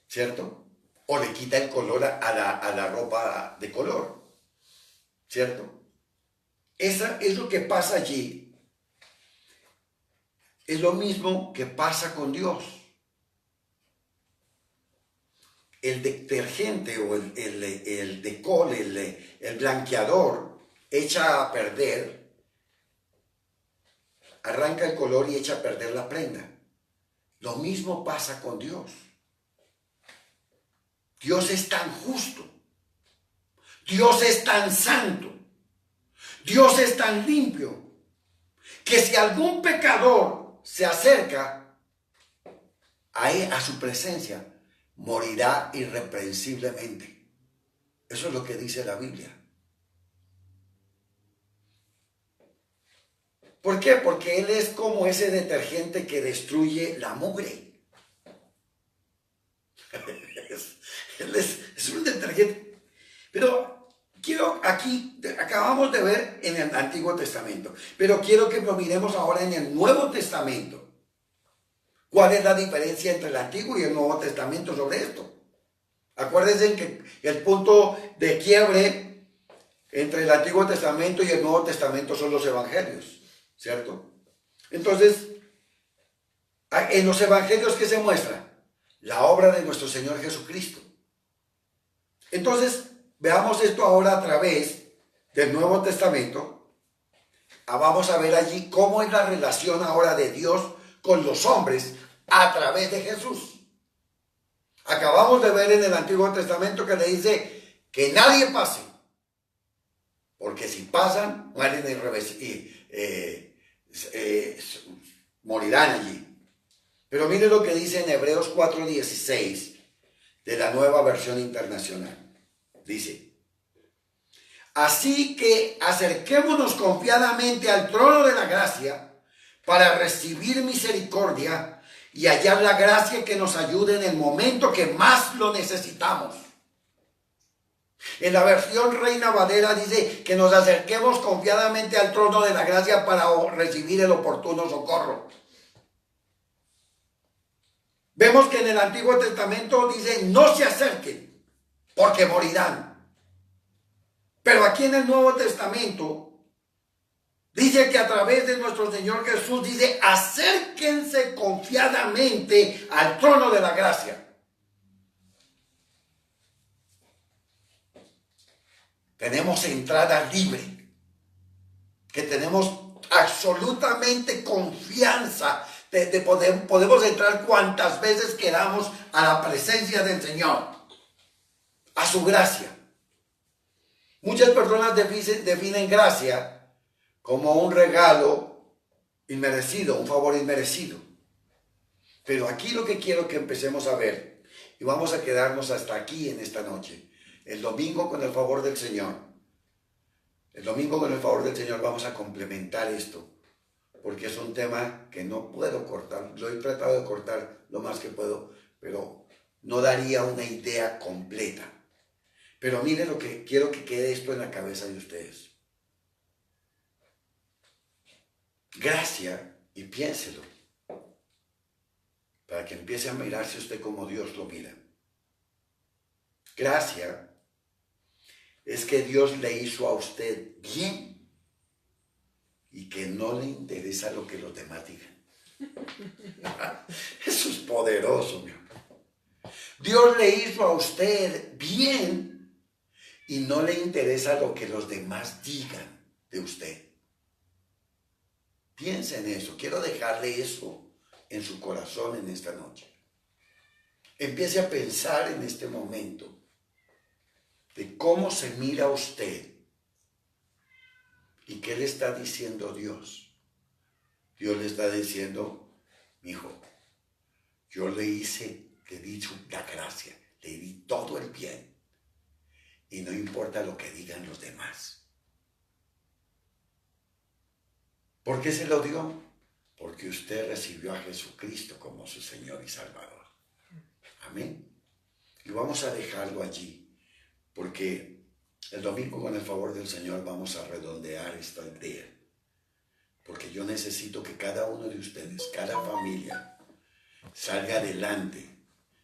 ¿cierto? O le quita el color a la ropa de color, ¿cierto? Esa es lo que pasa allí. Es lo mismo que pasa con Dios. El detergente o el decol, el blanqueador, echa a perder, arranca el color y echa a perder la prenda. Lo mismo pasa con Dios. Dios es tan justo. Dios es tan santo. Dios es tan limpio que si algún pecador se acerca a su presencia, morirá irreprensiblemente. Eso es lo que dice la Biblia. ¿Por qué? Porque Él es como ese detergente que destruye la mugre. Él es un detergente. Pero quiero aquí, acabamos de ver en el Antiguo Testamento, pero quiero que lo miremos ahora en el Nuevo Testamento. ¿Cuál es la diferencia entre el Antiguo y el Nuevo Testamento sobre esto? Acuérdense que el punto de quiebre entre el Antiguo Testamento y el Nuevo Testamento son los evangelios, ¿cierto? Entonces, en los evangelios, ¿qué se muestra? La obra de nuestro Señor Jesucristo. Entonces, veamos esto ahora a través del Nuevo Testamento. Vamos a ver allí cómo es la relación ahora de Dios con los hombres a través de Jesús. Acabamos de ver en el Antiguo Testamento que le dice que nadie pase, porque si pasan, mueren morirán allí. Pero mire lo que dice en Hebreos 4:16 de la Nueva Versión Internacional. Dice: así que acerquémonos confiadamente al trono de la gracia para recibir misericordia y hallar la gracia que nos ayude en el momento que más lo necesitamos. En la versión Reina Valera dice que nos acerquemos confiadamente al trono de la gracia para recibir el oportuno socorro. Vemos que en el Antiguo Testamento dice: no se acerquen porque morirán. Pero aquí en el Nuevo Testamento dice que a través de nuestro Señor Jesús dice: acérquense confiadamente al trono de la gracia. Tenemos entrada libre, que tenemos absolutamente confianza podemos entrar cuantas veces queramos a la presencia del Señor, a su gracia. Muchas personas definen gracia como un regalo inmerecido, un favor inmerecido. Pero aquí lo que quiero que empecemos a ver, y vamos a quedarnos hasta aquí en esta noche, el domingo con el favor del Señor. El domingo con el favor del Señor vamos a complementar esto, porque es un tema que no puedo cortar. Lo he tratado de cortar lo más que puedo, pero no daría una idea completa. Pero miren lo que quiero que quede esto en la cabeza de ustedes. Gracia, y piénselo, para que empiece a mirarse usted como Dios lo mira. Gracia es que Dios le hizo a usted bien y que no le interesa lo que los demás digan. Eso es poderoso, mi amor. Dios le hizo a usted bien y no le interesa lo que los demás digan de usted. Piensa en eso. Quiero dejarle eso en su corazón en esta noche. Empiece a pensar en este momento de cómo se mira usted y qué le está diciendo Dios. Dios le está diciendo: mi hijo, yo le di la gracia, le di todo el bien y no importa lo que digan los demás. ¿Por qué se lo dio? Porque usted recibió a Jesucristo como su Señor y Salvador. Amén. Y vamos a dejarlo allí, porque el domingo, con el favor del Señor, vamos a redondear esta idea. Porque yo necesito que cada uno de ustedes, cada familia, salga adelante,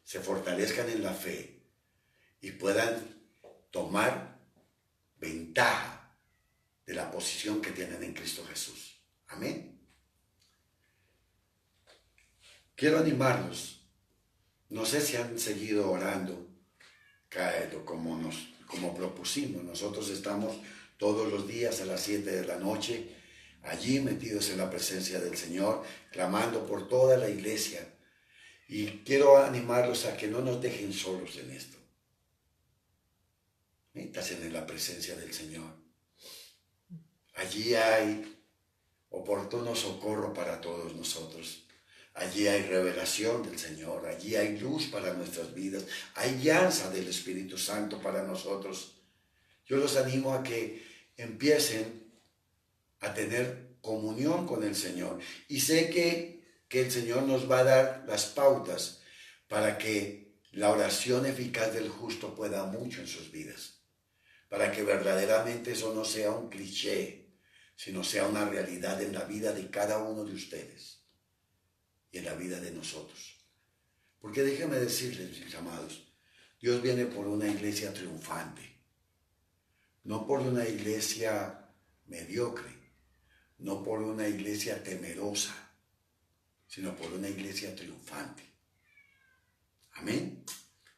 se fortalezcan en la fe y puedan tomar ventaja de la posición que tienen en Cristo Jesús. Amén. Quiero animarlos. No sé si han seguido orando como propusimos. Nosotros estamos todos los días a las 7 de la noche allí metidos en la presencia del Señor, clamando por toda la iglesia. Y quiero animarlos a que no nos dejen solos en esto. Métanse en la presencia del Señor. Allí hay oportuno socorro para todos nosotros. Allí hay revelación del Señor, allí hay luz para nuestras vidas, hay guianza del Espíritu Santo para nosotros. Yo los animo a que empiecen a tener comunión con el Señor. Y sé que el Señor nos va a dar las pautas para que la oración eficaz del justo pueda mucho en sus vidas. Para que verdaderamente eso no sea un cliché, sino sea una realidad en la vida de cada uno de ustedes y en la vida de nosotros. Porque déjenme decirles, mis amados, Dios viene por una iglesia triunfante, no por una iglesia mediocre, no por una iglesia temerosa, sino por una iglesia triunfante. Amén.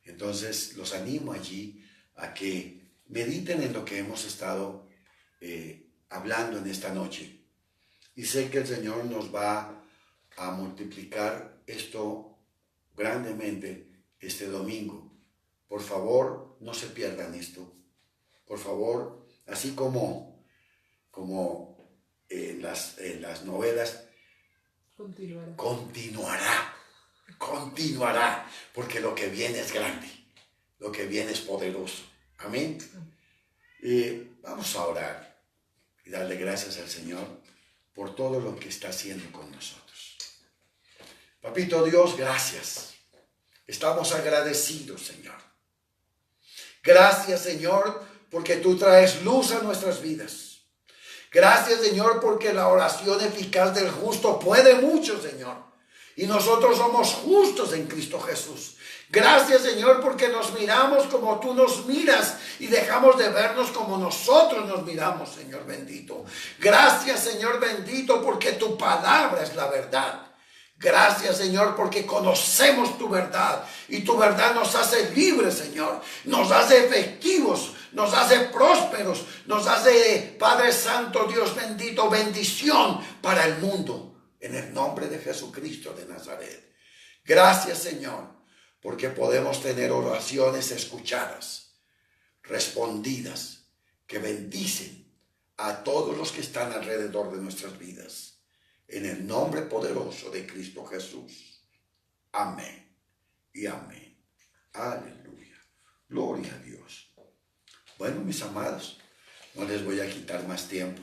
Entonces los animo allí a que mediten en lo que hemos estado hablando en esta noche. Y sé que el Señor nos va a multiplicar esto grandemente este domingo. Por favor, no se pierdan esto. Por favor, así como en las novelas, continuará, porque lo que viene es grande, lo que viene es poderoso. Amén. Vamos a orar y darle gracias al Señor por todo lo que está haciendo con nosotros. Papito Dios, gracias. Estamos agradecidos, Señor. Gracias, Señor, porque tú traes luz a nuestras vidas. Gracias, Señor, porque la oración eficaz del justo puede mucho, Señor. Y nosotros somos justos en Cristo Jesús. Gracias, Señor, porque nos miramos como tú nos miras y dejamos de vernos como nosotros nos miramos, Señor bendito. Gracias, Señor bendito, porque tu palabra es la verdad. Gracias, Señor, porque conocemos tu verdad y tu verdad nos hace libres, Señor. Nos hace efectivos, nos hace prósperos, nos hace, Padre Santo, Dios bendito, bendición para el mundo. En el nombre de Jesucristo de Nazaret. Gracias, Señor, porque podemos tener oraciones escuchadas, respondidas, que bendicen a todos los que están alrededor de nuestras vidas. En el nombre poderoso de Cristo Jesús. Amén y amén. Aleluya. Gloria a Dios. Bueno, mis amados, no les voy a quitar más tiempo.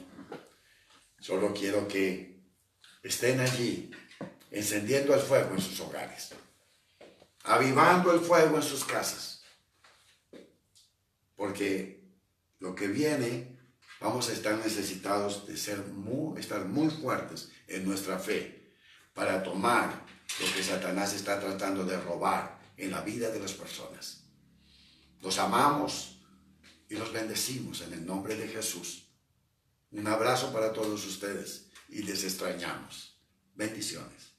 Solo quiero que estén allí, encendiendo el fuego en sus hogares, avivando el fuego en sus casas, porque lo que viene, vamos a estar necesitados de estar muy fuertes en nuestra fe para tomar lo que Satanás está tratando de robar en la vida de las personas. Los amamos y los bendecimos en el nombre de Jesús. Un abrazo para todos ustedes y les extrañamos. Bendiciones.